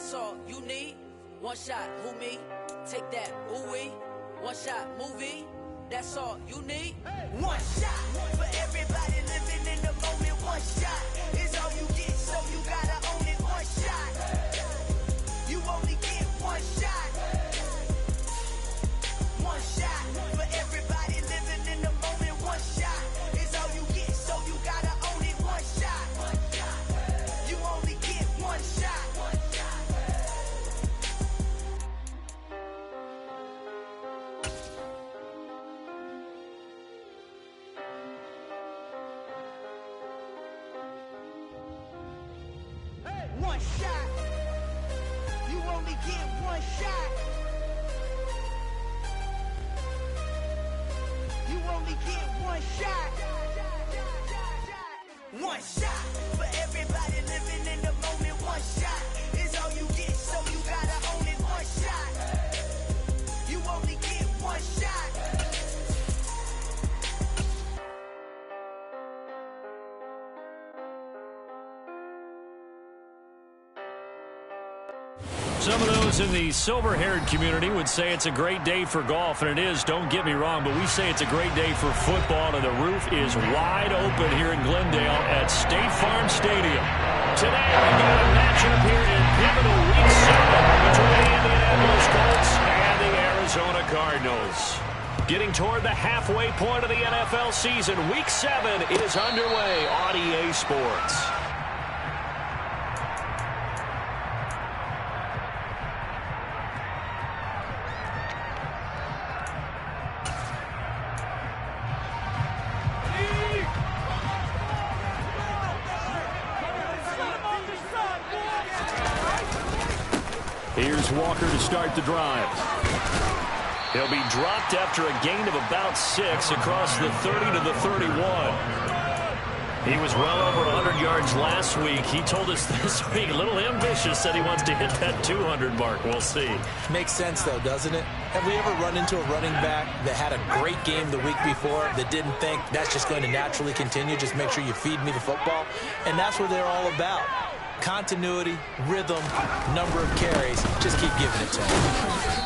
That's all you need. One shot, who me? Take that, ooh wee. One shot, movie. That's all you need. One shot for everybody living in the moment. One shot is all you get, so you gotta own it. One shot. You only get one shot. One shot for everybody living in the moment. One shot is all you get, so you gotta own it. One shot. You only get one shot. One shot. You only get one shot. You only get one shot. One shot for everybody living in the moment. One shot is all you get, so you gotta own it. One shot. You only get one shot. Some of those in the silver-haired community would say it's a great day for golf, and it is, don't get me wrong, but we say it's a great day for football, and the roof is wide open here in Glendale at State Farm Stadium. Today, we've got a matchup here in pivotal Week 7 between the Indianapolis Colts and the Arizona Cardinals. Getting toward the halfway point of the NFL season, Week 7 is underway on EA Sports. Here's Walker to start the drive. He'll be dropped after a gain of about 6 across the 30 to the 31. He was well over 100 yards last week. He told us this week, a little ambitious, said he wants to hit that 200 mark. We'll see. Makes sense, though, doesn't it? Have we ever run into a running back that had a great game the week before that didn't think that's just going to naturally continue? Just make sure you feed me the football. And that's what they're all about. Continuity, rhythm, number of carries. Just keep giving it to him.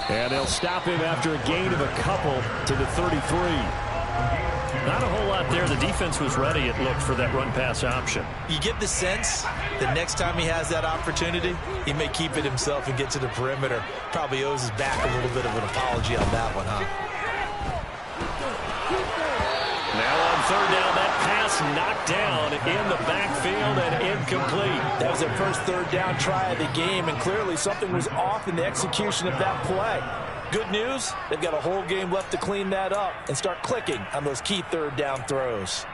And they'll stop him after a gain of a couple to the 33. Not a whole lot there. The defense was ready, it looked, for that run-pass option. You get the sense that next time he has that opportunity, he may keep it himself and get to the perimeter. Probably owes his back a little bit of an apology on that one, huh? Now on third down, that pass knocked down in the backfield and incomplete. That was their first third down try of the game, and clearly something was off in the execution of that play. Good news, they've got a whole game left to clean that up and start clicking on those key third down throws.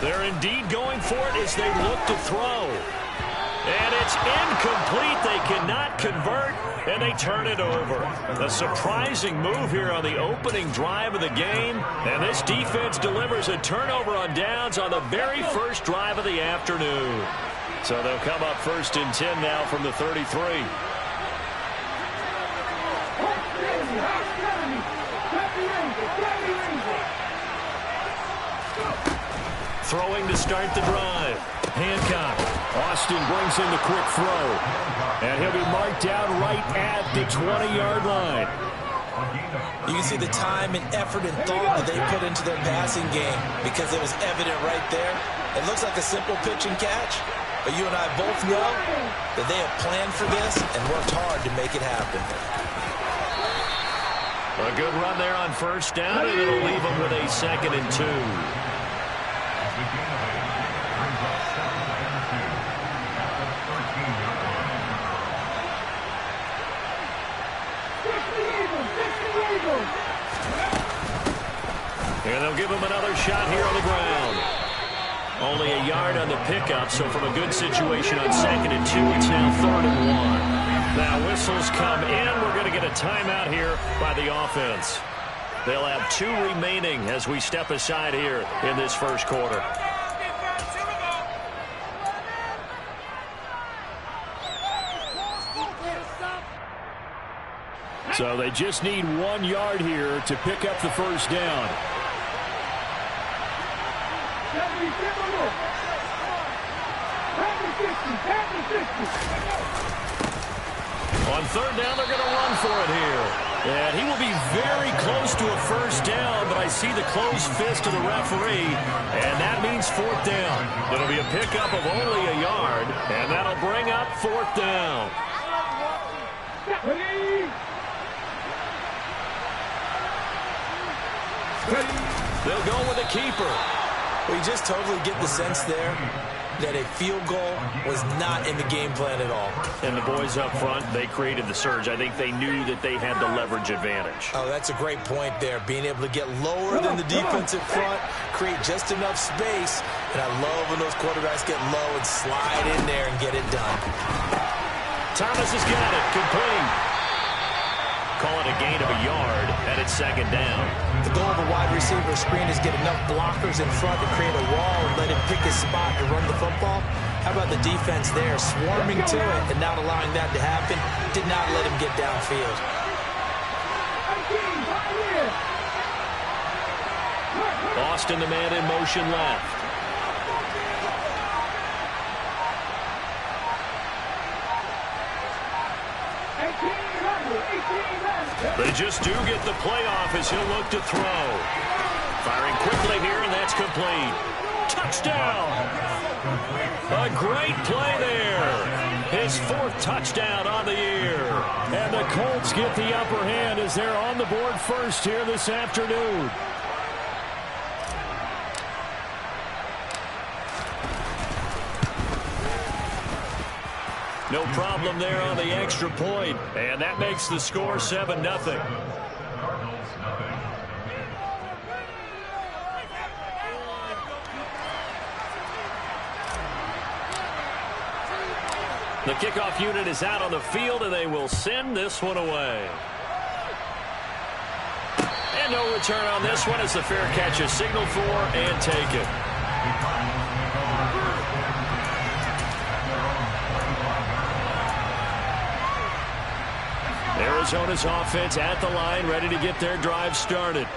They're indeed going for it as they look to throw. And it's incomplete. They cannot convert, and they turn it over. A surprising move here on the opening drive of the game, and this defense delivers a turnover on downs on the very first drive of the afternoon. So they'll come up first and 10 now from the 33. Throwing to start the drive. Hancock. Austin brings in the quick throw. And he'll be marked down right at the 20-yard line. You can see the time and effort and thought that they put into their passing game because it was evident right there. It looks like a simple pitch and catch, but you and I both know that they have planned for this and worked hard to make it happen. A good run there on first down, and it'll leave them with a 2nd and 2. And they'll give him another shot here on the ground. Only a yard on the pickup, so from a good situation on 2nd and 2, it's now 3rd and 1. Now whistles come in. We're going to get a timeout here by the offense. They'll have 2 remaining as we step aside here in this first quarter. So they just need 1 yard here to pick up the first down. On third down, they're going to run for it here. And he will be very close to a first down, but I see the closed fist of the referee, and that means fourth down. It'll be a pickup of only a yard, and that'll bring up fourth down. They'll go with a keeper. We just totally get the sense there that a field goal was not in the game plan at all. And the boys up front, they created the surge. I think they knew that they had the leverage advantage. Oh, that's a great point there. Being able to get lower than the defensive front, create just enough space. And I love when those quarterbacks get low and slide in there and get it done. Thomas has got it. Complete. Call it a gain of a yard, and it's second down. The goal of a wide receiver screen is get enough blockers in front to create a wall and let him pick his spot to run the football. How about the defense there, swarming to it and not allowing that to happen? Did not let him get downfield. Austin, the man in motion left. They just do get the playoff as he'll look to throw. Firing quickly here, and that's complete. Touchdown! A great play there. His fourth touchdown on the year. And the Colts get the upper hand as they're on the board first here this afternoon. No problem there on the extra point. And that makes the score 7-0. The kickoff unit is out on the field, and they will send this one away. And no return on this one as the fair catch is signaled for and taken. Arizona's offense at the line, ready to get their drive started.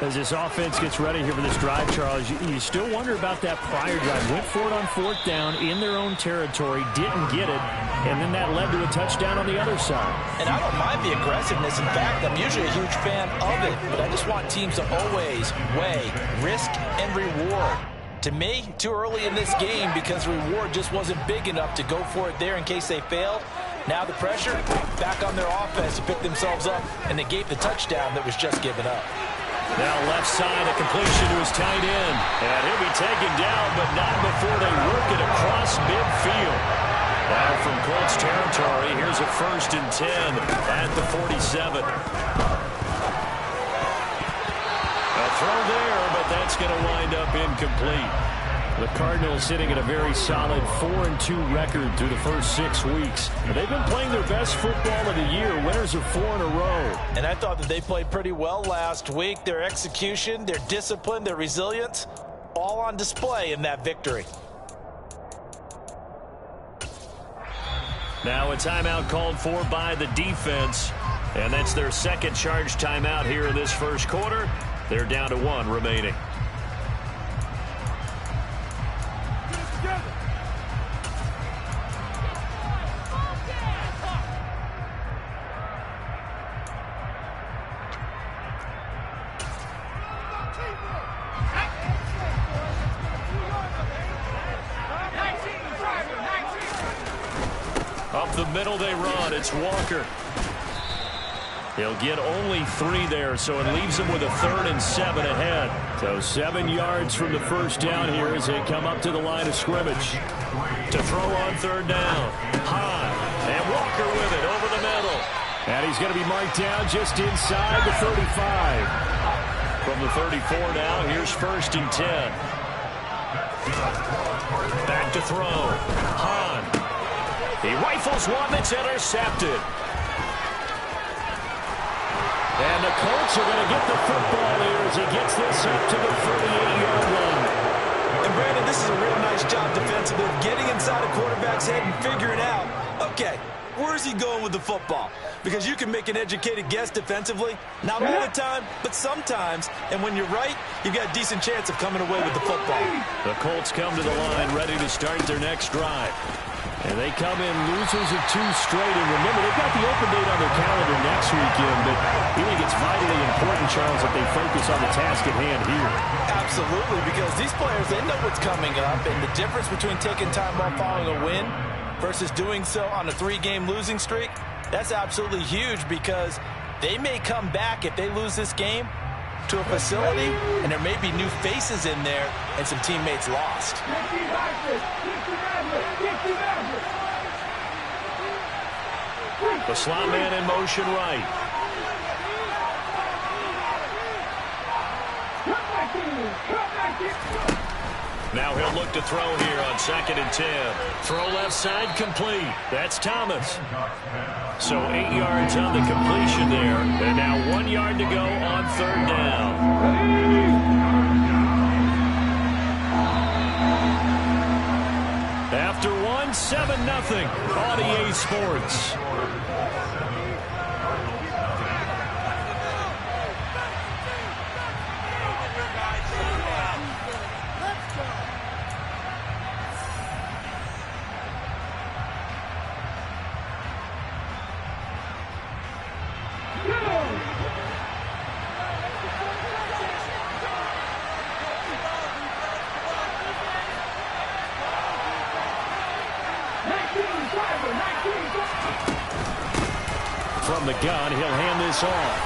As this offense gets ready here for this drive, Charles, you still wonder about that prior drive. Went for it on fourth down in their own territory, didn't get it, and then that led to a touchdown on the other side. And I don't mind the aggressiveness. In fact, I'm usually a huge fan of it, but I just want teams to always weigh risk and reward. To me, too early in this game because reward just wasn't big enough to go for it there in case they failed. Now the pressure back on their offense to pick themselves up and negate the touchdown that was just given up. Now left side, a completion to his tight end. And he'll be taken down, but not before they work it across midfield. Now from Colts territory, here's a 1st and 10 at the 47. A throw there, but that's going to wind up incomplete. The Cardinals sitting at a very solid 4-2 record through the first 6 weeks. They've been playing their best football of the year, winners of 4 in a row. And I thought that they played pretty well last week. Their execution, their discipline, their resilience, all on display in that victory. Now a timeout called for by the defense. And that's their second charge timeout here in this first quarter. They're down to 1 remaining. Up the middle they run. It's Walker. He'll get only 3 there, so it leaves him with a 3rd and 7 ahead. So 7 yards from the first down here as they come up to the line of scrimmage. To throw on 3rd down. High. And Walker with it over the middle. And he's going to be marked down just inside the 35. From the 34 now, here's 1st and 10. Back to throw. Hahn. He rifles one that's intercepted. And the Colts are going to get the football here as he gets this up to the 38-yard line. And Brandon, this is a real nice job defensively of getting inside a quarterback's head and figuring out, okay, where's he going with the football? because you can make an educated guess defensively. Not all the time, but sometimes. And when you're right, you've got a decent chance of coming away with the football. The Colts come to the line ready to start their next drive. And they come in losers of 2 straight. And remember, they've got the open date on their calendar next weekend. But I think it's vitally important, Charles, that they focus on the task at hand here. Absolutely, because these players, they know what's coming up. And the difference between taking time off following a win versus doing so on a 3-game losing streak, that's absolutely huge, because they may come back if they lose this game to a facility, and there may be new faces in there and some teammates lost. The slot man in motion right. Now he'll look to throw here on 2nd and 10. Throw left side, complete. That's Thomas. So 8 yards on the completion there. And now 1 yard to go on 3rd down. After 1, 7-0. Audier Sports. From the gun, he'll hand this off.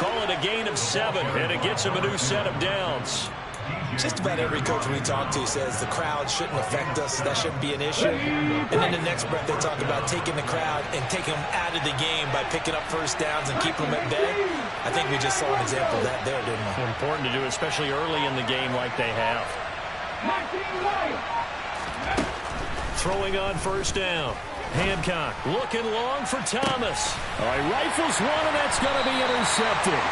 Call it a gain of 7, and it gets him a new set of downs. Just about every coach we talk to says the crowd shouldn't affect us. That shouldn't be an issue. And then the next breath, they talk about taking the crowd and taking them out of the game by picking up 1st downs and keeping them at bay. I think we just saw an example of that there, didn't we? Important to do, especially early in the game like they have. Throwing on 1st down. Hancock looking long for Thomas. All right, rifles one, and that's going to be intercepted.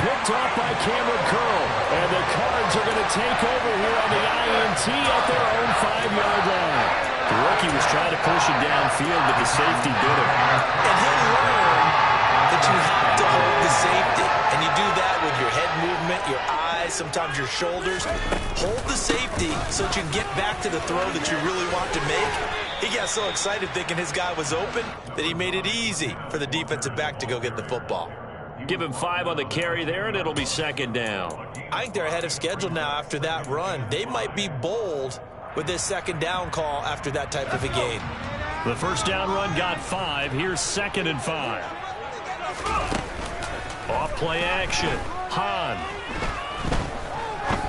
Picked off by Cameron Curl. And the Cards are going to take over here on the INT at their own 5-yard line. The rookie was trying to push it downfield, but the safety did it. And he'll learn that you have to hold the safety. And you do that with your head movement, your eyes, sometimes your shoulders. Hold the safety so that you can get back to the throw that you really want to make. He got so excited thinking his guy was open that he made it easy for the defensive back to go get the football. Give him 5 on the carry there, and it'll be 2nd down. I think they're ahead of schedule now after that run. They might be bold with this 2nd down call after that type of a game. The 1st down run got 5. Here's 2nd and 5. Off play action. Hahn.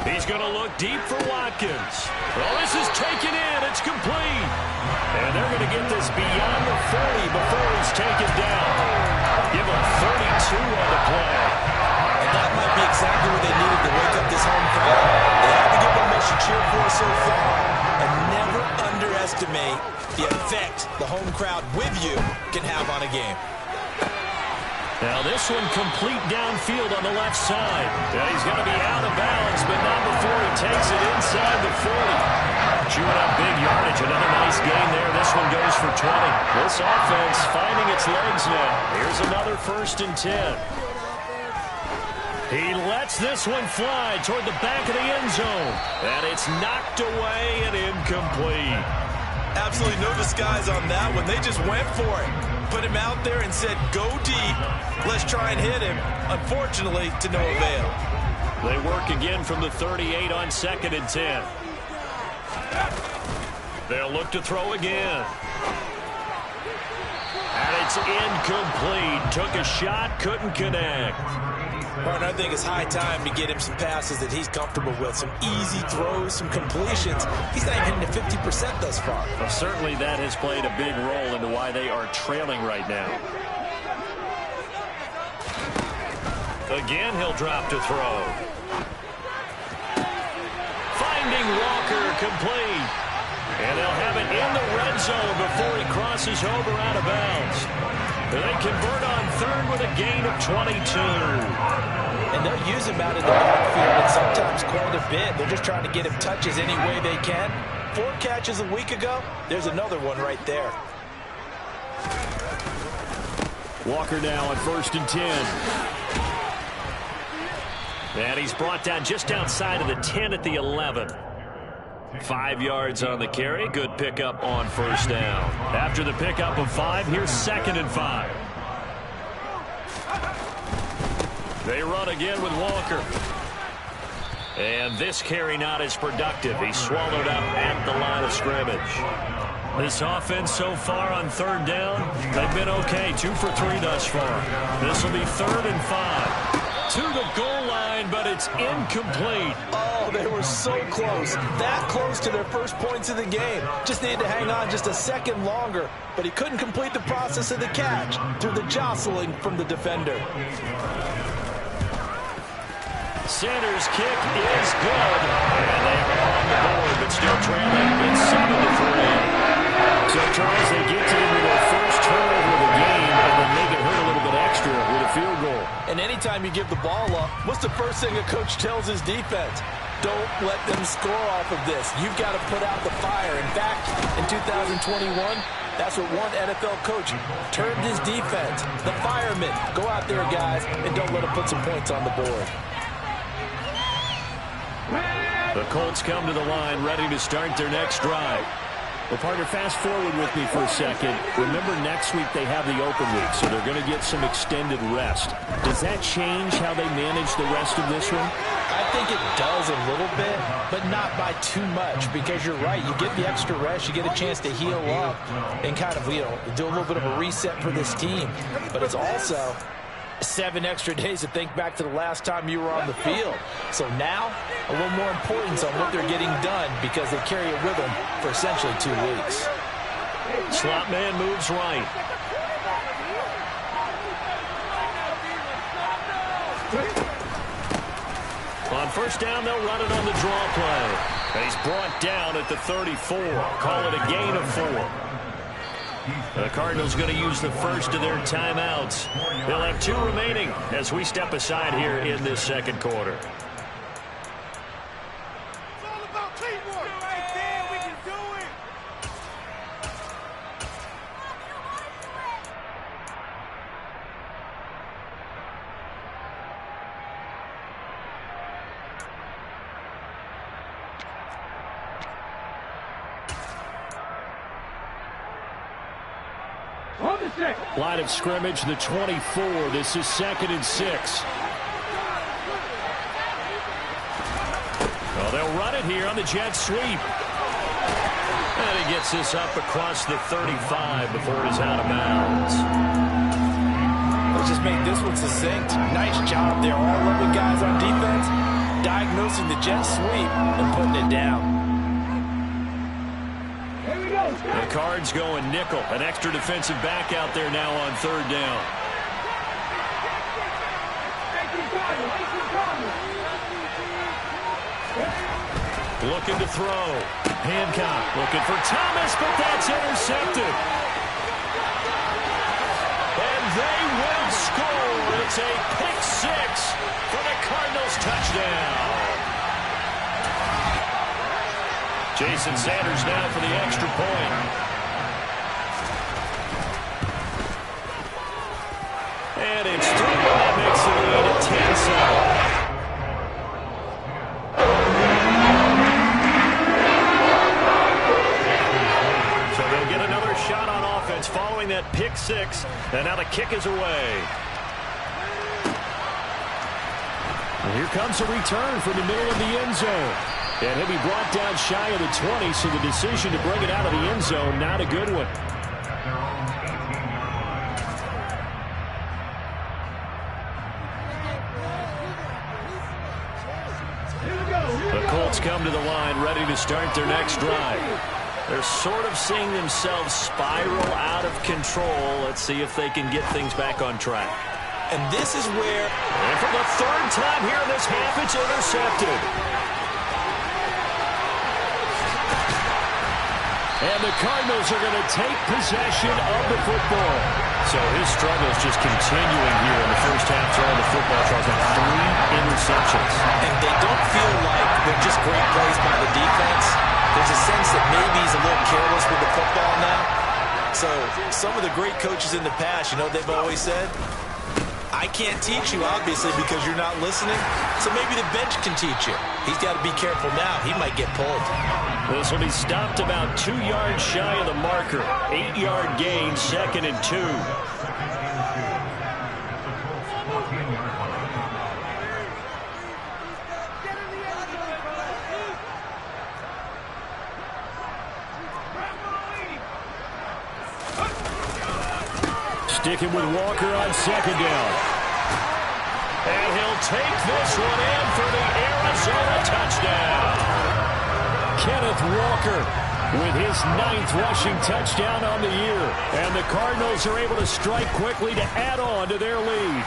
He's going to look deep for Watkins. Well, this is taken in. It's complete. And they're going to get this beyond the 40 before he's taken down. Give him 32 on the play. And that might be exactly what they needed to wake up this home crowd. They have to give them much to cheer for so far. And never underestimate the effect the home crowd with you can have on a game. Now this one complete downfield on the left side. Yeah, he's going to be out of bounds, but not before he takes it inside the 40. Chewing up big yardage. Another nice gain there. This one goes for 20. This offense finding its legs now. Here's another 1st and 10. He lets this one fly toward the back of the end zone. And it's knocked away and incomplete. Absolutely no disguise on that one. They just went for it. Put him out there and said, go deep. Let's try and hit him. Unfortunately, to no avail. They work again from the 38 on 2nd and 10. They'll look to throw again. And it's incomplete. Took a shot, couldn't connect. Partner, I think it's high time to get him some passes that he's comfortable with. Some easy throws, some completions. He's not even hitting to 50% thus far. Well, certainly that has played a big role into why they are trailing right now. Again, he'll drop to throw. Finding Walker, complete. And they'll have it in the red zone before he crosses over out of bounds. They convert on 3rd with a gain of 22. And they'll use him out in the backfield, and sometimes quite a bit. They're just trying to get him touches any way they can. 4 catches a week ago. There's another one right there. Walker now on 1st and 10. And he's brought down just outside of the 10 at the 11. 5 yards on the carry. Good pickup on 1st down. After the pickup of 5, here's 2nd and 5. They run again with Walker. And this carry not as productive. He's swallowed up at the line of scrimmage. This offense so far on 3rd down, they've been okay. 2 for 3 thus far. This will be 3rd and 5. To the goal line, but it's incomplete. Oh, they were so close. That close to their first points of the game. Just needed to hang on just a second longer, but he couldn't complete the process of the catch through the jostling from the defender. Sanders' kick is good. And they are on the board, but still trailing. It's 7-3. So, Charles, they get to him with their first turnover of the game, and then make it hurt a little bit extra with a field goal. And anytime you give the ball up, what's the first thing a coach tells his defense? Don't let them score off of this. You've got to put out the fire. In fact, in 2021, that's what one NFL coach termed his defense. The firemen. Go out there, guys, and don't let them put some points on the board. The Colts come to the line, ready to start their next drive. Well, partner, fast forward with me for a second. Remember, next week they have the open week, so they're going to get some extended rest. Does that change how they manage the rest of this one? I think it does a little bit, but not by too much, because you're right. You get the extra rest. You get a chance to heal up and kind of, do a little bit of a reset for this team. But it's also 7 extra days to think back to the last time you were on the field. So now, a little more importance on what they're getting done because they carry it with them for essentially 2 weeks. Slot man moves right. On 1st down, they'll run it on the draw play. He's brought down at the 34. Call it a gain of 4. The Cardinals going to use the first of their timeouts. They'll have 2 remaining as we step aside here in this 2nd quarter. It's all about teamwork. Right there, we can do it. Line of scrimmage, the 24. This is 2nd and 6. Well, they'll run it here on the jet sweep. And he gets this up across the 35 before he's out of bounds. Let's just make this one succinct. Nice job there. All 11 guys on defense diagnosing the jet sweep and putting it down. The Cards going nickel. An extra defensive back out there now on 3rd down. Looking to throw. Hancock looking for Thomas, but that's intercepted. And they will score. It's a pick 6 for the Cardinals touchdown. Jason Sanders now for the extra point. And it's through. That makes the lead at 10-7. So they'll get another shot on offense following that pick 6. And now the kick is away. And here comes a return from the middle of the end zone. And he'll be brought down shy of the 20, so the decision to bring it out of the end zone, not a good one. The Colts come to the line, ready to start their next drive. They're sort of seeing themselves spiral out of control. Let's see if they can get things back on track. And this is where... And for the 3rd time here in this half, it's intercepted. And the Cardinals are going to take possession of the football. So his struggles just continuing here in the first half throwing the football. Charles had 3 interceptions. And they don't feel like they're just great plays by the defense. There's a sense that maybe he's a little careless with the football now. So some of the great coaches in the past, you know, they've always said, I can't teach you, obviously, because you're not listening. So maybe the bench can teach you. He's got to be careful now. He might get pulled. This will be stopped about 2 yards shy of the marker. 8-yard gain, 2nd and 2. Sticking with Walker on 2nd down. And he'll take this one in for the Arizona touchdown. Kenneth Walker with his 9th rushing touchdown on the year. And the Cardinals are able to strike quickly to add on to their lead.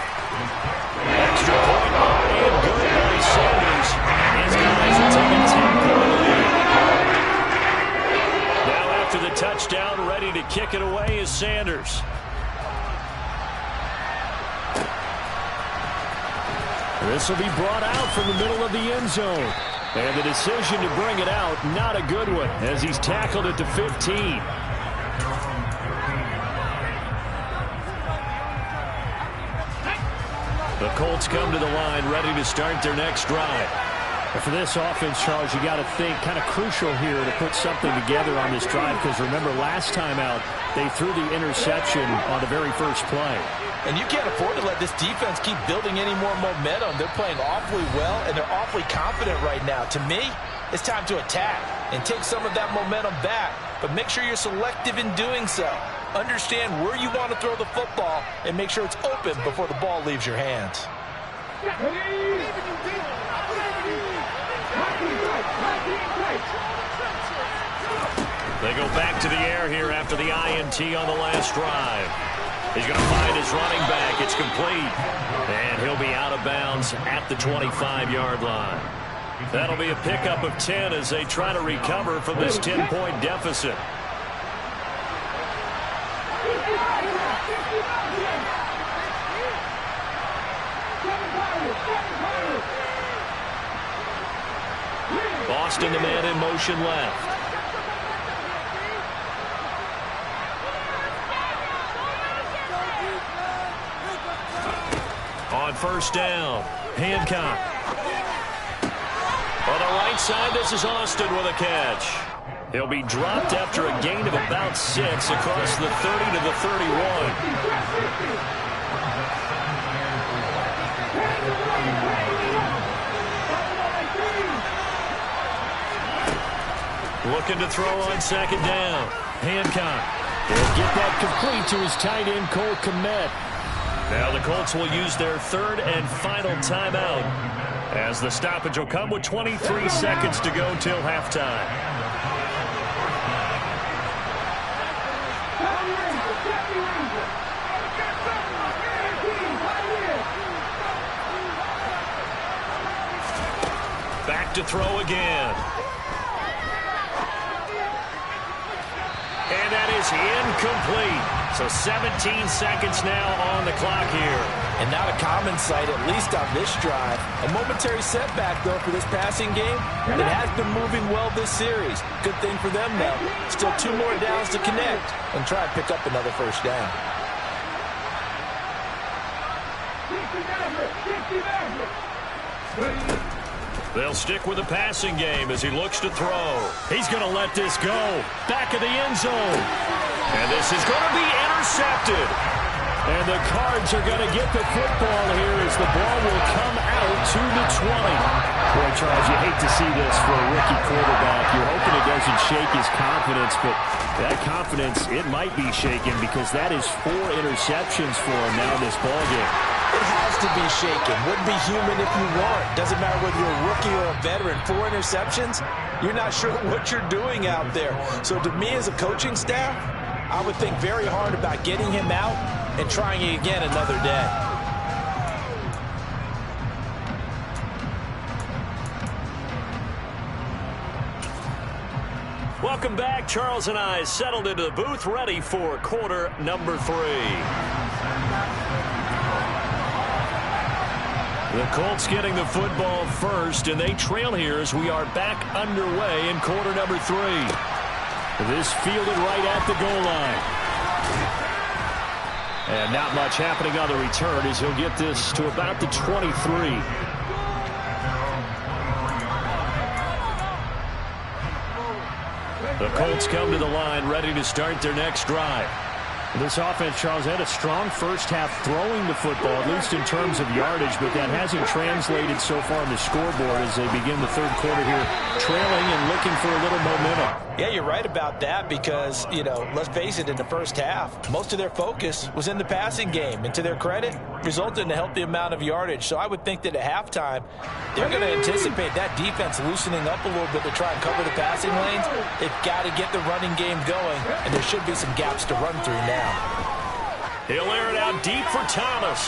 Extra point and good by Sanders. His guys are taking 10-point lead. Now after the touchdown, ready to kick it away is Sanders. This will be brought out from the middle of the end zone. And the decision to bring it out, not a good one, as he's tackled at the 15. The Colts come to the line, ready to start their next drive. For this offense, Charles, you got to think kind of crucial here to put something together on this drive, because remember last time out, they threw the interception on the very first play. And you can't afford to let this defense keep building any more momentum. They're playing awfully well, and they're awfully confident right now. To me, it's time to attack and take some of that momentum back, but make sure you're selective in doing so. Understand where you want to throw the football and make sure it's open before the ball leaves your hands. They go back to the air here after the INT on the last drive. He's going to find his running back. It's complete. And he'll be out of bounds at the 25-yard line. That'll be a pickup of 10 as they try to recover from this 10-point deficit. Boston, the man in motion left. On first down, Hancock. On the right side, this is Austin with a catch. He'll be dropped after a gain of about 6 across the 30 to the 31. Looking to throw on second down. Hancock. He'll get that complete to his tight end, Cole Kmet. Now the Colts will use their third and final timeout, as the stoppage will come with 23 seconds to go till halftime. Back to throw again. And that is incomplete. So 17 seconds now on the clock here. And not a common sight, at least on this drive. A momentary setback, though, for this passing game. It has been moving well this series. Good thing for them, though. Still 2 more downs to connect and try and pick up another first down. They'll stick with the passing game as he looks to throw. He's going to let this go. Back of the end zone. And this is going to be intercepted. And the Cards are going to get the football here as the ball will come out to the 20. Boy, Charles, you hate to see this for a rookie quarterback. You're hoping it doesn't shake his confidence, but that confidence, it might be shaken because that is 4 interceptions for him now in this ballgame. It has to be shaken. Wouldn't be human if you weren't. Doesn't matter whether you're a rookie or a veteran. 4 interceptions, you're not sure what you're doing out there. So to me as a coaching staff, I would think very hard about getting him out and trying it again another day. Welcome back. Charles and I settled into the booth, ready for quarter number 3. The Colts getting the football first, and they trail here as we are back underway in quarter number 3. This fielded right at the goal line. And not much happening on the return as he'll get this to about the 23. The Colts come to the line ready to start their next drive. This offense, Charles, had a strong first half throwing the football, at least in terms of yardage, but that hasn't translated so far on the scoreboard as they begin the third quarter here, trailing and looking for a little momentum. Yeah, you're right about that because, let's face it, in the first half, most of their focus was in the passing game. And to their credit, resulted in a healthy amount of yardage. So I would think that at halftime, they're going to anticipate that defense loosening up a little bit to try and cover the passing lanes. They've got to get the running game going, and there should be some gaps to run through now. He'll air it out deep for Thomas.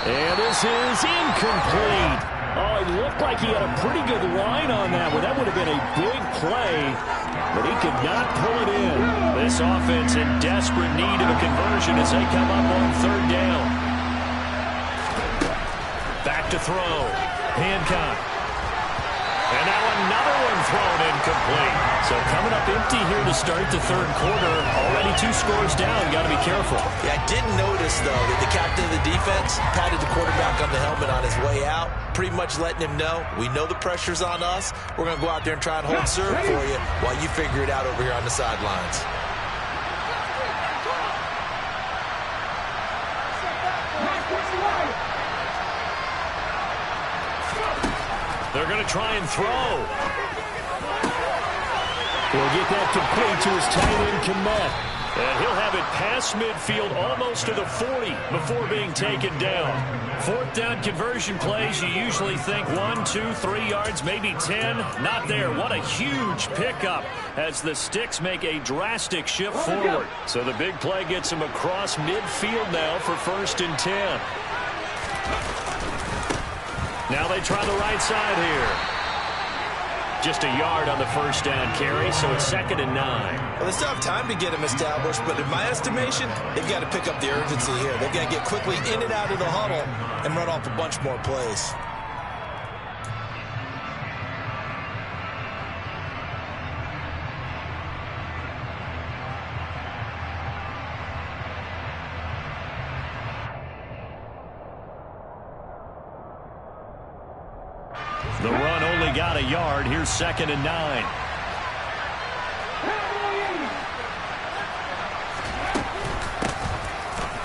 And this is incomplete. Oh, it looked like he had a pretty good line on that one. That would have been a big play, but he could not pull it in. This offense in desperate need of a conversion as they come up on third down. Back to throw. Hancock. And now another one thrown incomplete. So coming up empty here to start the third quarter. Already 2 scores down. Got to be careful. Yeah, I didn't notice, though, that the captain of the defense patted the quarterback on the helmet on his way out, pretty much letting him know, we know the pressure's on us. We're going to go out there and try and hold serve for you while you figure it out over here on the sidelines. They're going to try and throw. He'll get that complete to his tight end, Kmet. And he'll have it past midfield almost to the 40 before being taken down. Fourth down conversion plays, you usually think 1, 2, 3 yards, maybe 10. Not there. What a huge pickup as the Sticks make a drastic shift forward. So the big play gets him across midfield now for 1st and 10. Now they try the right side here. Just a yard on the first down carry, so it's 2nd and 9. Well, they still have time to get him established, but in my estimation, they've got to pick up the urgency here. They've got to get quickly in and out of the huddle and run off a bunch more plays. The run only got a yard. Here's 2nd and 9.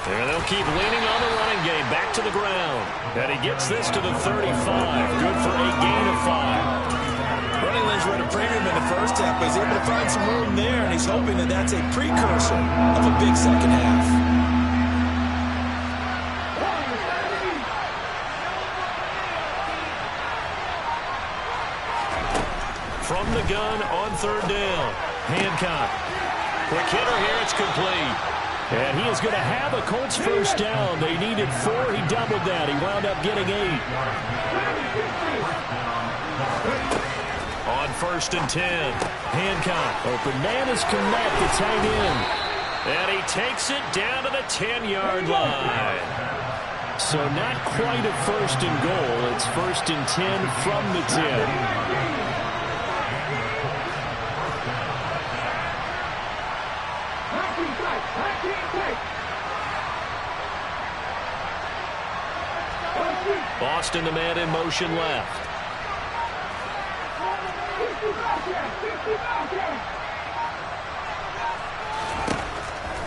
And they'll keep leaning on the running game. Back to the ground. And he gets this to the 35. Good for a gain of 5. Running lanes were at a premium in the first half, but he's able to find some room there, and he's hoping that that's a precursor of a big second half. From the gun on third down. Hancock. Quick hitter here. It's complete. And he is going to have a Colts first down. They needed 4. He doubled that. He wound up getting 8. On 1st and 10. Hancock. Open man is Kmet, the tight end. And he takes it down to the 10-yard line. So not quite a 1st and goal. It's 1st and 10 from the 10. Boston, the man in motion left.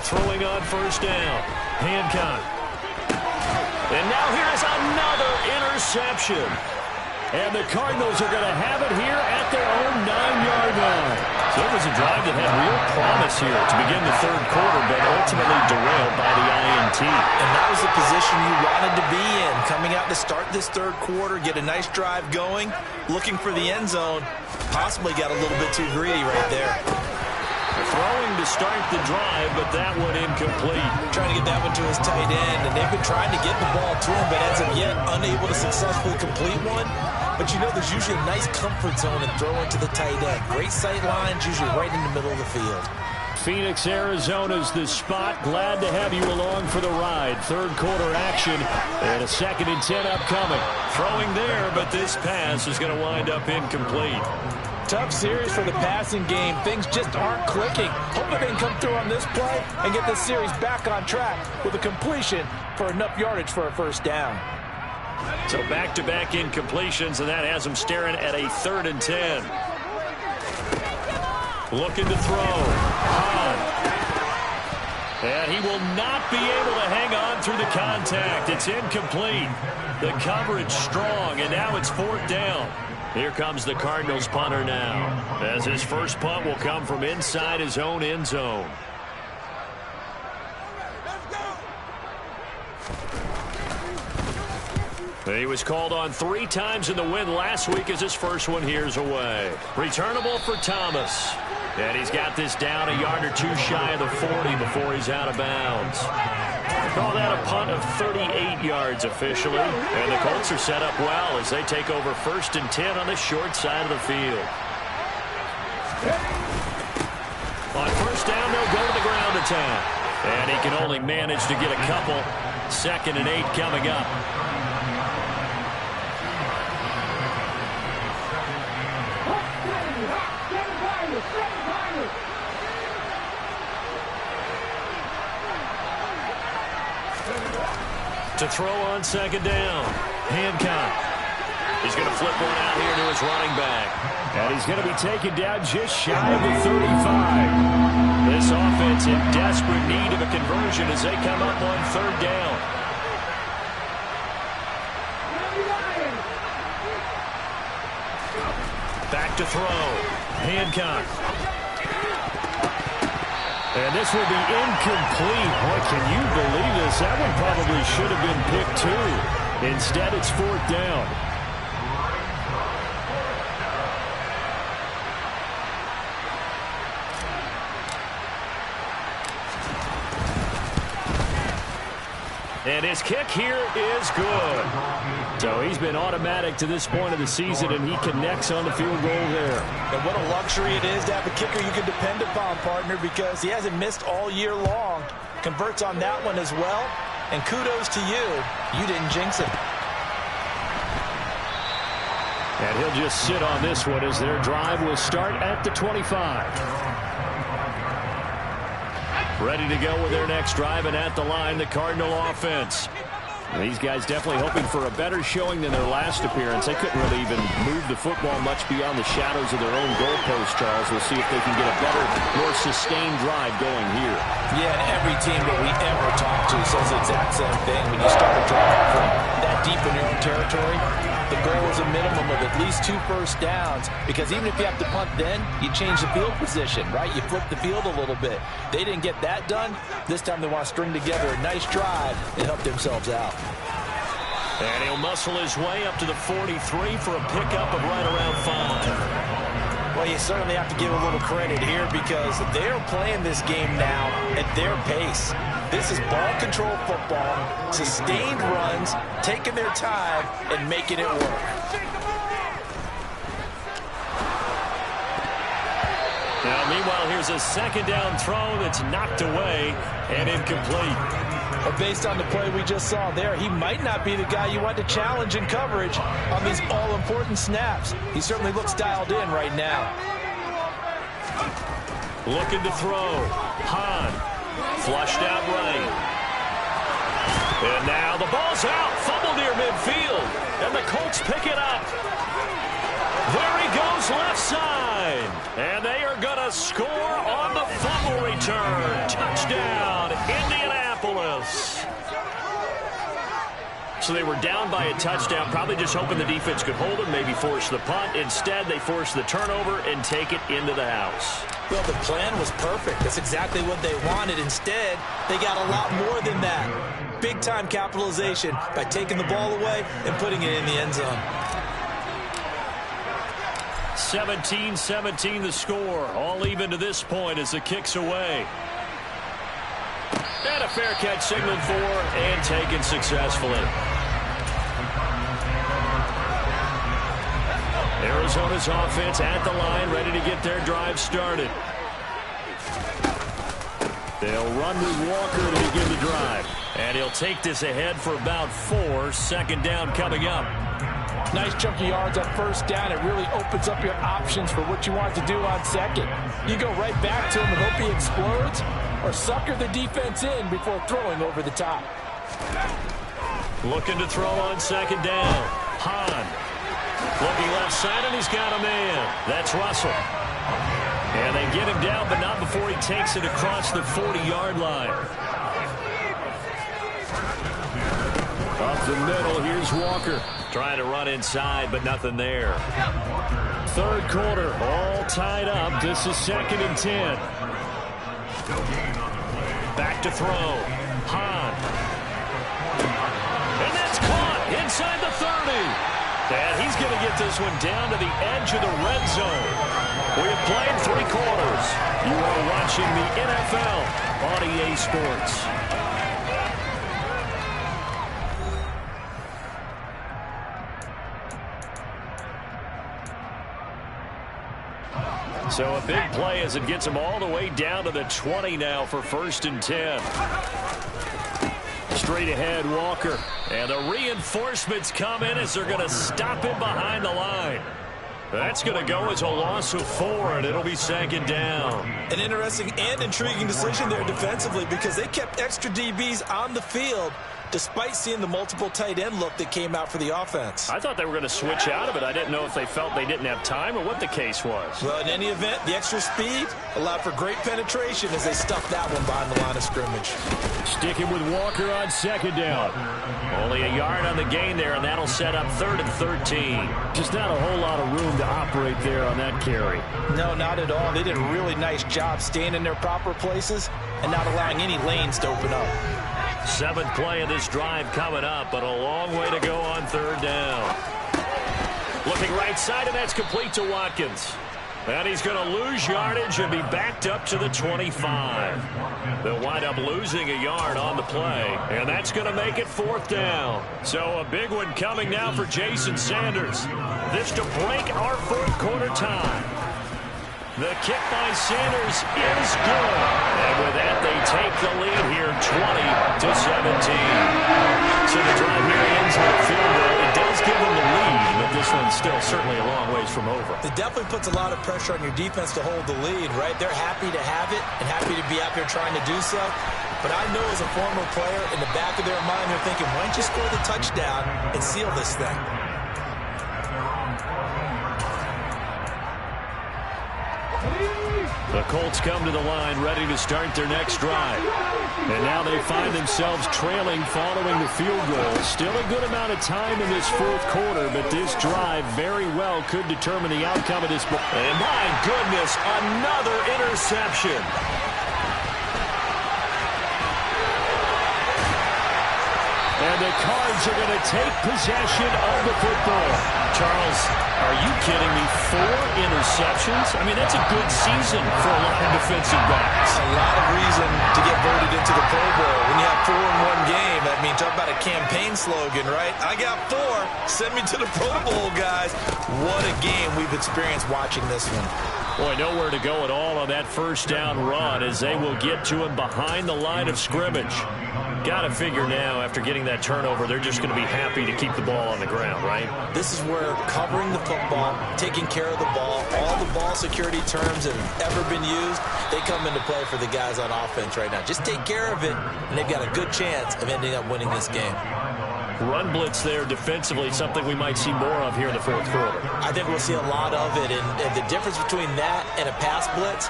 Throwing on first down. Hancock. And now here's another interception. And the Cardinals are going to have it here at their own 9-yard line. So it was a drive that had real promise here to begin the third quarter, but ultimately derailed by the INT. And that was the position you wanted to be in. Coming out to start this third quarter, get a nice drive going, looking for the end zone. Possibly got a little bit too greedy right there. Throwing to start the drive, but that one incomplete. Trying to get that one to his tight end, and they've been trying to get the ball to him, but as of yet, unable to successfully complete one. But you know there's usually a nice comfort zone in throwing to the tight end. Great sight lines, usually right in the middle of the field. Phoenix, Arizona's the spot. Glad to have you along for the ride. Third quarter action, and a 2nd and 10 upcoming. Throwing there, but this pass is going to wind up incomplete. Tough series for the passing game. Things just aren't clicking. Hoping they can come through on this play and get this series back on track with a completion for enough yardage for a first down. So back-to-back incompletions, and that has them staring at a 3rd and 10. Looking to throw. And he will not be able to hang on through the contact. It's incomplete. The coverage strong, and now it's 4th down. Here comes the Cardinals punter now, as his first punt will come from inside his own end zone. He was called on 3 times in the win last week as his first one here's away. Returnable for Thomas. And he's got this down a yard or 2 shy of the 40 before he's out of bounds. Call that a punt of 38 yards officially. And the Colts are set up well as they take over 1st and 10 on the short side of the field. On 1st down, they'll go to the ground attack. And he can only manage to get a couple. 2nd and 8 coming up. To throw on 2nd down. Hancock. He's going to flip one out here to his running back. And he's going to be taken down just shy of the 35. This offense in desperate need of a conversion as they come up on 3rd down. Back to throw. Hancock. And this will be incomplete. Boy, can you believe this? That one probably should have been picked too. Instead, it's 4th down. And his kick here is good. So he's been automatic to this point of the season, and he connects on the field goal there. And what a luxury it is to have a kicker you can depend upon, partner, because he hasn't missed all year long. Converts on that one as well. And kudos to you. You didn't jinx it. And he'll just sit on this one as their drive will start at the 25. Ready to go with their next drive, and at the line, the Cardinal offense. These guys definitely hoping for a better showing than their last appearance. They couldn't really even move the football much beyond the shadows of their own goalpost, Charles. We'll see if they can get a better, more sustained drive going here. Yeah, and every team that we ever talk to says the exact same thing. When you start a drive from that deep in your own territory, the goal is a minimum of at least 2 first downs, because even if you have to punt then, you change the field position, right? You flip the field a little bit. They didn't get that done. This time they want to string together a nice drive and help themselves out. And he'll muscle his way up to the 43 for a pickup of right around 5. Well, you certainly have to give a little credit here because they're playing this game now at their pace. This is ball control football, sustained runs, taking their time and making it work. Now, meanwhile, here's a 2nd down throw that's knocked away and incomplete. But based on the play we just saw there, he might not be the guy you want to challenge in coverage on these all-important snaps. He certainly looks dialed in right now. Looking to throw. Hahn. Flushed out right. And now the ball's out. Fumble near midfield. And the Colts pick it up. There he goes left side. And they are going to score on the fumble return. Touchdown, Indianapolis. So they were down by a touchdown, probably just hoping the defense could hold them, maybe force the punt. Instead, they force the turnover and take it into the house. Well, the plan was perfect. That's exactly what they wanted. Instead, they got a lot more than that. Big-time capitalization by taking the ball away and putting it in the end zone. 17-17 the score. All even to this point as the kick's away. And a fair catch signaled for and taken successfully. Arizona's offense at the line, ready to get their drive started. They'll run with Walker to begin the drive. And he'll take this ahead for about 4. 2nd down coming up. Nice chunky yards on first down. It really opens up your options for what you want to do on second. You go right back to him and hope he explodes, or sucker the defense in before throwing over the top. Looking to throw on second down. Hahn. Looking left side, and he's got a man. That's Russell. And they get him down, but not before he takes it across the 40-yard line. Up the middle, here's Walker. Trying to run inside, but nothing there. Third quarter, all tied up. This is 2nd and 10. Back to throw. Hahn. And that's caught inside the 30. And he's going to get this one down to the edge of the red zone. We have played 3 quarters. You are watching the NFL on EA Sports. So a big play as it gets him all the way down to the 20 now for 1st and 10. Straight ahead, Walker. And the reinforcements come in as they're going to stop him behind the line. That's going to go as a loss of 4, and it'll be 2nd down. An interesting and intriguing decision there defensively because they kept extra DBs on the field despite seeing the multiple tight end look that came out for the offense. I thought they were going to switch out of it. I didn't know if they felt they didn't have time or what the case was. Well, in any event, the extra speed allowed for great penetration as they stuffed that one behind the line of scrimmage. Sticking with Walker on 2nd down. Only a yard on the gain there, and that'll set up 3rd and 13. Just not a whole lot of room to operate there on that carry. No, not at all. They did a really nice job staying in their proper places and not allowing any lanes to open up. 7th play of this drive coming up, but a long way to go on 3rd down. Looking right side, and that's complete to Watkins. And he's going to lose yardage and be backed up to the 25. They'll wind up losing a yard on the play, and that's going to make it 4th down. So a big one coming now for Jason Sanders. This to break our 4th quarter tie. The kick by Sanders is good. And with that, they take the lead here, 20-17. So the drive here ends with a field goal. It does give them the lead, but this one's still certainly a long ways from over. It definitely puts a lot of pressure on your defense to hold the lead, right? They're happy to have it and happy to be out there trying to do so. But I know as a former player, in the back of their mind, they're thinking, why don't you score the touchdown and seal this thing? The Colts come to the line ready to start their next drive. And now they find themselves trailing following the field goal. Still a good amount of time in this 4th quarter, but this drive very well could determine the outcome of this ball. And my goodness, another interception. And the Cards are going to take possession of the football. Charles, are you kidding me? 4 interceptions? I mean, that's a good season for a lot of defensive backs. A lot of reason to get voted into the Pro Bowl. When you have 4 in one game, I mean, talk about a campaign slogan, right? I got 4. Send me to the Pro Bowl, guys. What a game we've experienced watching this one. Boy, nowhere to go at all on that 1st down run as they will get to him behind the line of scrimmage. Got to figure now, after getting that turnover, they're just going to be happy to keep the ball on the ground, right? This is where covering the football, taking care of the ball, all the ball security terms that have ever been used, they come into play for the guys on offense right now. Just take care of it, and they've got a good chance of ending up winning this game. Run blitz there defensively, something we might see more of here in the 4th quarter. I think we'll see a lot of it, and the difference between that and a pass blitz,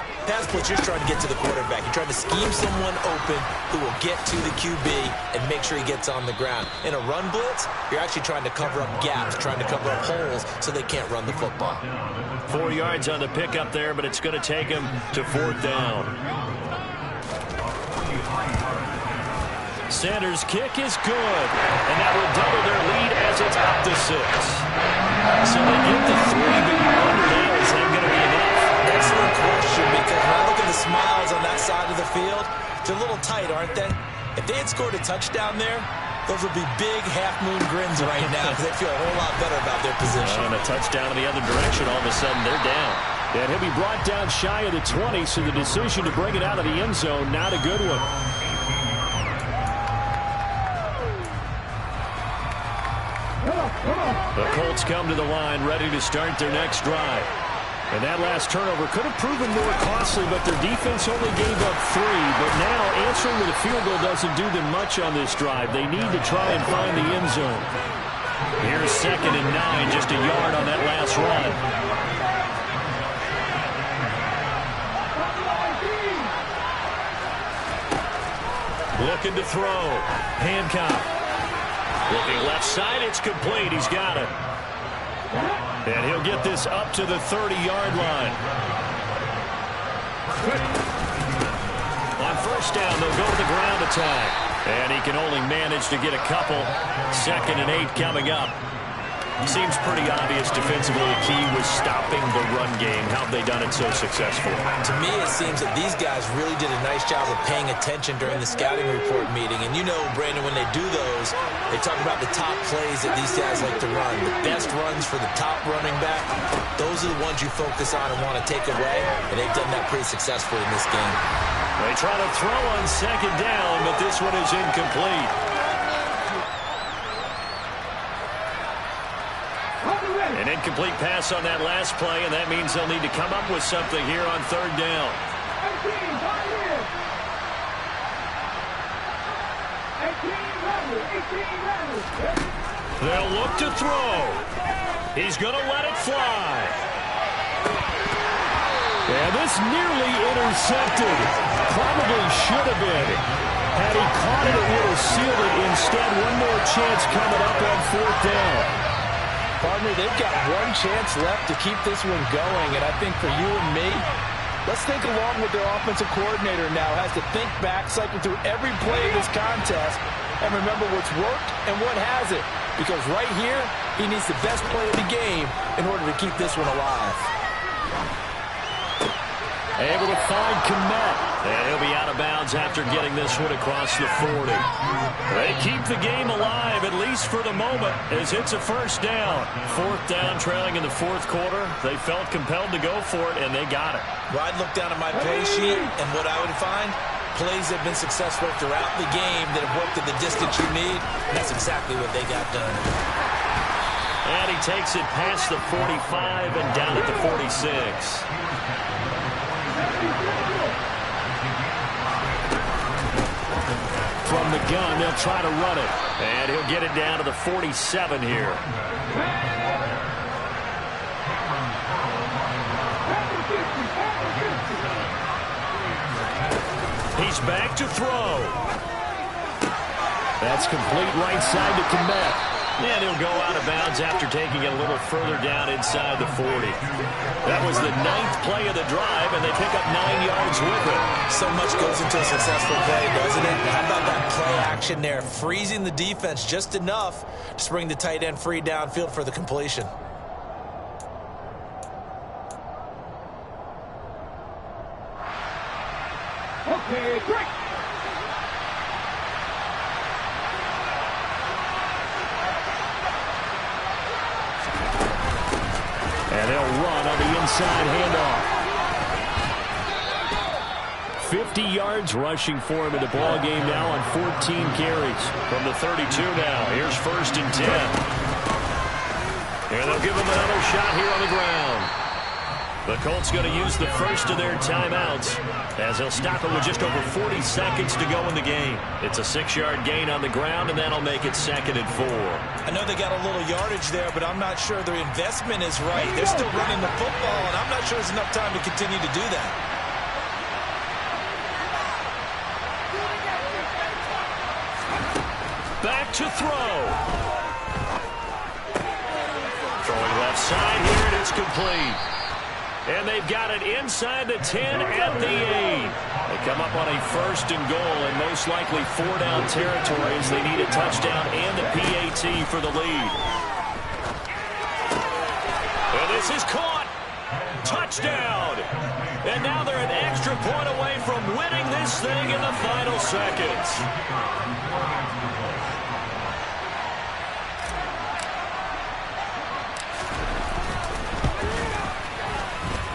you're trying to get to the quarterback. You're trying to scheme someone open who will get to the QB and make sure he gets on the ground. In a run blitz, you're actually trying to cover up gaps, trying to cover up holes so they can't run the football. 4 yards on the pickup there, but it's going to take him to 4th down. Sanders' kick is good, and that will double their lead as it's up to 6. So they get the 3, but you wonder now, is that going to be enough? Excellent question, because when I look at the smiles on that side of the field, they're a little tight, aren't they? If they had scored a touchdown there, those would be big half-moon grins right now because they feel a whole lot better about their position. And a touchdown in the other direction, all of a sudden they're down. And he'll be brought down shy of the 20, so the decision to bring it out of the end zone, not a good one. The Colts come to the line ready to start their next drive. And that last turnover could have proven more costly, but their defense only gave up 3. But now answering with a field goal doesn't do them much on this drive. They need to try and find the end zone. Here's 2nd and 9, just a yard on that last run. Looking to throw. Hancock. Looking left side, it's complete. He's got it. And he'll get this up to the 30-yard line. On first down, they'll go to the ground attack. And he can only manage to get a couple. 2nd and 8 coming up. Seems pretty obvious defensively the key was stopping the run game. How have they done it so successfully? To me, it seems that these guys really did a nice job of paying attention during the scouting report meeting. And you know, Brandon, when they do those, they talk about the top plays that these guys like to run. The best runs for the top running back, those are the ones you focus on and want to take away. And they've done that pretty successfully in this game. They try to throw on 2nd down, but this one is incomplete. An incomplete pass on that last play, and that means they'll need to come up with something here on 3rd down. They'll look to throw. He's going to let it fly. And this nearly intercepted. Probably should have been. Had he caught it, it would have sealed it. Instead, one more chance coming up on 4th down. Partner, they've got one chance left to keep this one going, and I think for you and me, let's think along with their offensive coordinator now. Has to think back, cycle through every play of this contest, and remember what's worked and what hasn't. Because right here, he needs the best play of the game in order to keep this one alive. Able to find Kmet. And he'll be out of bounds after getting this one across the 40. They keep the game alive, at least for the moment, as it's a first down. 4th down, trailing in the 4th quarter. They felt compelled to go for it, and they got it. Well, I'd look down at my play sheet, and what I would find, plays have been successful throughout the game that have worked at the distance you need. And that's exactly what they got done. And he takes it past the 45 and down at the 46. From the gun, they'll try to run it. And he'll get it down to the 47 here. He's back to throw. That's complete right side to Kmet. And he'll go out of bounds after taking it a little further down inside the 40. That was the 9th play of the drive, and they pick up 9 yards with it. So much goes into a successful play, doesn't it? How about that play action there, freezing the defense just enough to bring the tight end free downfield for the completion. Okay, break. And they'll run on the inside handoff. 50 yards rushing for him in the ball game now on 14 carries. From the 32 now. Here's 1st and 10. And they'll give him another shot here on the ground. The Colts going to use the first of their timeouts as they'll stop it with just over 40 seconds to go in the game. It's a 6-yard gain on the ground, and that'll make it 2nd and 4. I know they got a little yardage there, but I'm not sure their investment is right. They're still running the football, and I'm not sure there's enough time to continue to do that. Back to throw. Throwing left side here, and it's complete. And they've got it inside the 10 at the 8. They come up on a 1st and goal, and most likely 4-down territory as they need a touchdown and the PAT for the lead. And this is caught. Touchdown. And now they're an extra point away from winning this thing in the final seconds.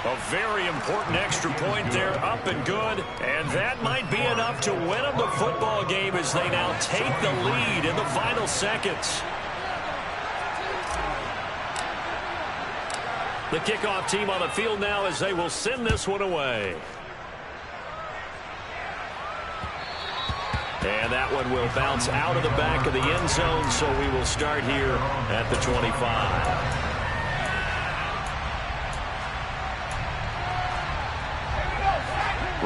A very important extra point there, up and good. And that might be enough to win them the football game as they now take the lead in the final seconds. The kickoff team on the field now as they will send this one away. And that one will bounce out of the back of the end zone, so we will start here at the 25.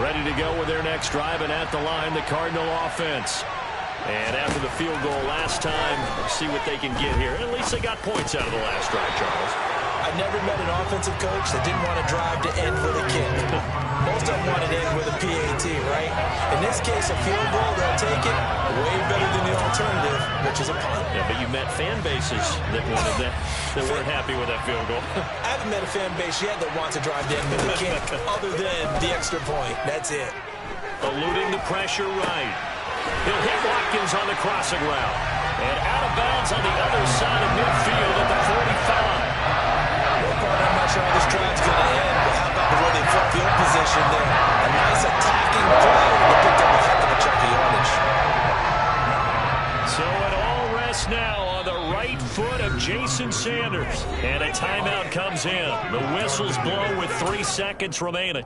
Ready to go with their next drive, and at the line, the Cardinal offense. And after the field goal last time, let's see what they can get here. At least they got points out of the last drive, Charles. I never met an offensive coach that didn't want to drive to end with a kick. Most of them wanted to end with a PAT, right? In this case, a field goal, they'll take it. Way better than the alternative, which is a punt. Yeah, but you met fan bases that wanted that, that weren't happy with that field goal. I haven't met a fan base yet that wants to drive to end with a kick, other than the extra point. That's it. Eluding the pressure right. He'll hit Watkins on the crossing route. And out of bounds on the other side of midfield at the 45. I'm not sure how this drive's going to end, but how about the way they flip field position there? A nice attacking play that picked up a heck of a chunk of yardage. So it all rests now on the right foot of Jason Sanders. And a timeout comes in. The whistles blow with 3 seconds remaining.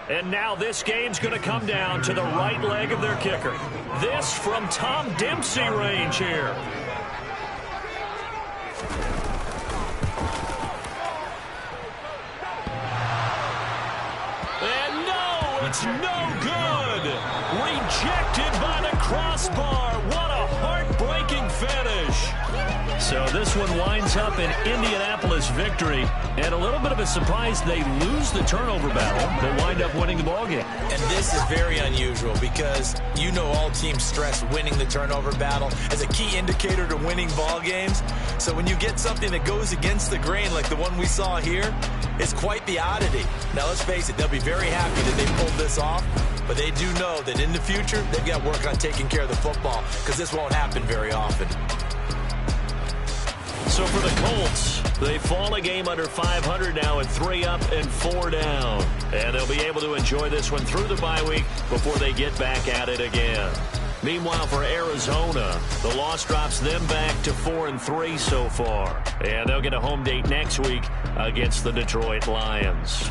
And now this game's going to come down to the right leg of their kicker. This from Tom Dempsey range here. And no, it's no good. Rejected by the crossbar. What a heartbreaking finish. So this one winds up an Indianapolis victory. And a little bit of a surprise, they lose the turnover battle, but wind up winning the ballgame. And this is very unusual because you know all teams stress winning the turnover battle as a key indicator to winning ball games. So when you get something that goes against the grain like the one we saw here, it's quite the oddity. Now let's face it, they'll be very happy that they pulled this off, but they do know that in the future, they've got to work on taking care of the football because this won't happen very often. So for the Colts, they fall a game under 500 now at 3 up and 4 down. And they'll be able to enjoy this one through the bye week before they get back at it again. Meanwhile, for Arizona, the loss drops them back to 4-3 so far. And they'll get a home date next week against the Detroit Lions.